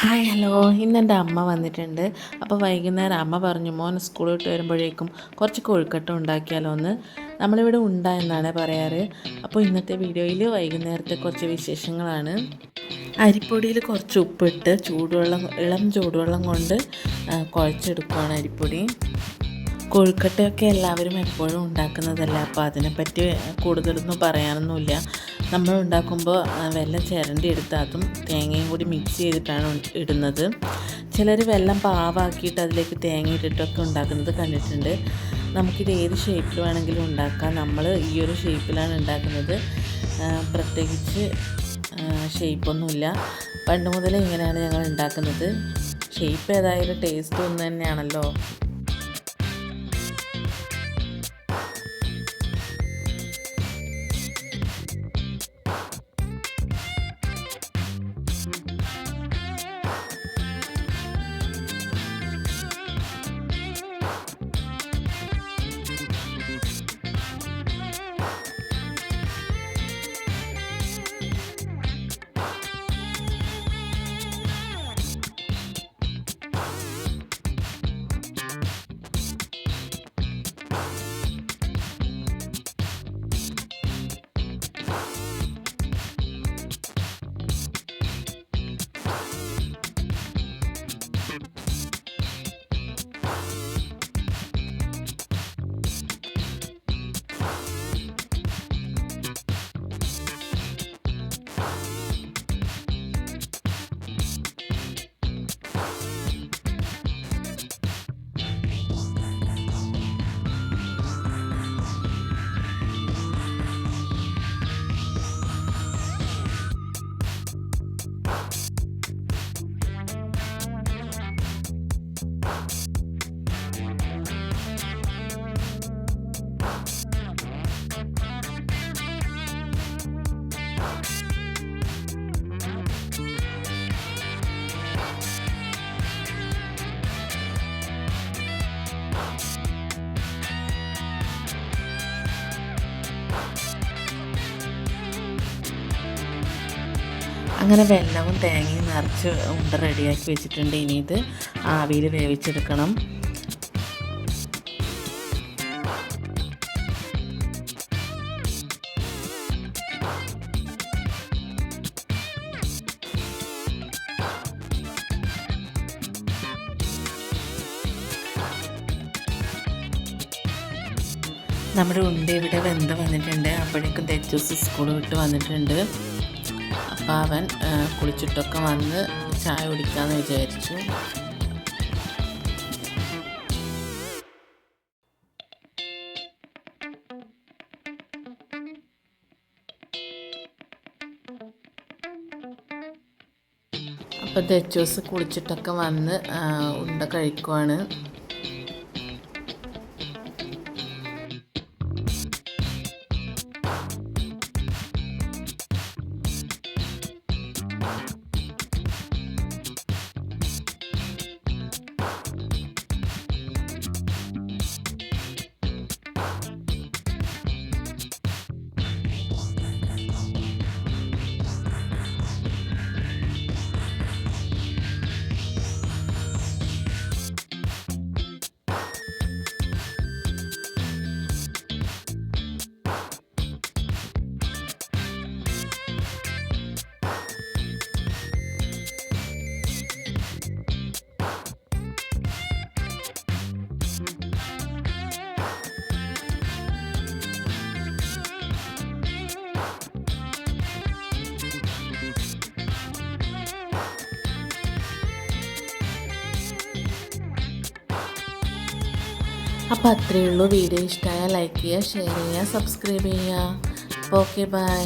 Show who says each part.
Speaker 1: Hi hello, ഇന്നെൻ്റെ അമ്മ വന്നിട്ടുണ്ട്. അപ്പോൾ വൈകുന്നേരം അമ്മ പറഞ്ഞു മോൻ സ്കൂൾ വിട്ട് വരുമ്പോഴേക്കും കുറച്ച് കൊഴുക്കട്ട ഉണ്ടാക്കിയാലോ എന്ന്. നമ്മളിവിടെ എന്നാണ് പറയാറ്. അപ്പോൾ ഇന്നത്തെ വീഡിയോയിൽ വൈകുന്നേരത്തെ കുറച്ച് വിശേഷങ്ങളാണ്. അരിപ്പൊടിയിൽ കുറച്ച് ഉപ്പിട്ട് ഇളം ചൂടുവെള്ളം കൊണ്ട് കുഴച്ചെടുക്കുകയാണ് അരിപ്പൊടി. കൊഴുക്കട്ടയൊക്കെ എല്ലാവരും എപ്പോഴും ഉണ്ടാക്കുന്നതല്ല, അപ്പോൾ അതിനെപ്പറ്റി കൂടുതലൊന്നും പറയാനൊന്നുമില്ല. നമ്മൾ ഉണ്ടാക്കുമ്പോൾ വെല്ലം ചിരണ്ടി എടുത്ത് അതും തേങ്ങയും കൂടി മിക്സ് ചെയ്തിട്ടാണ് ഇടുന്നത്. ചിലർ വെല്ലം പാവാക്കിയിട്ട് അതിലേക്ക് തേങ്ങ ഇട്ടിട്ടൊക്കെ ഉണ്ടാക്കുന്നത് കണ്ടിട്ടുണ്ട്. നമുക്കിത് ഏത് ഷേപ്പിൽ വേണമെങ്കിലും ഉണ്ടാക്കാം. നമ്മൾ ഈ ഒരു ഷേപ്പിലാണ് ഉണ്ടാക്കുന്നത്. പ്രത്യേകിച്ച് ഷേപ്പൊന്നുമില്ല. പണ്ട് മുതലേ ഇങ്ങനെയാണ് ഞങ്ങൾ ഉണ്ടാക്കുന്നത്. ഷേപ്പ് ഏതായാലും ടേസ്റ്റ് ഒന്ന് തന്നെയാണല്ലോ. അങ്ങനെ വെല്ലവും തേങ്ങയും നിറച്ച് ഉണ്ട റെഡിയാക്കി വെച്ചിട്ടുണ്ട്. ഇനി ഇത് ആവിയിൽ വേവിച്ചെടുക്കണം. നമ്മുടെ ഉണ്ട ഇവിടെ വെന്ത് വന്നിട്ടുണ്ട്. അപ്പോഴേക്കും തെച്ചൂസ് സ്കൂൾ വിട്ട് വന്നിട്ടുണ്ട്. അപ്പോൾ അവൻ കുളിച്ചിട്ടൊക്കെ വന്ന് ചായ കുടിക്കാമെന്ന് വിചാരിച്ചു. അപ്പോൾ തെച്ചൂസ് കുളിച്ചിട്ടൊക്കെ വന്ന് ഉണ്ട കഴിക്കുവാണ്. അപ്പോൾ അത്രയേ ഉള്ളൂ. വീഡിയോ ഇഷ്ടമായാൽ ലൈക്ക് ചെയ്യുക, ഷെയർ ചെയ്യുക, സബ്സ്ക്രൈബ് ചെയ്യുക. Okay, by.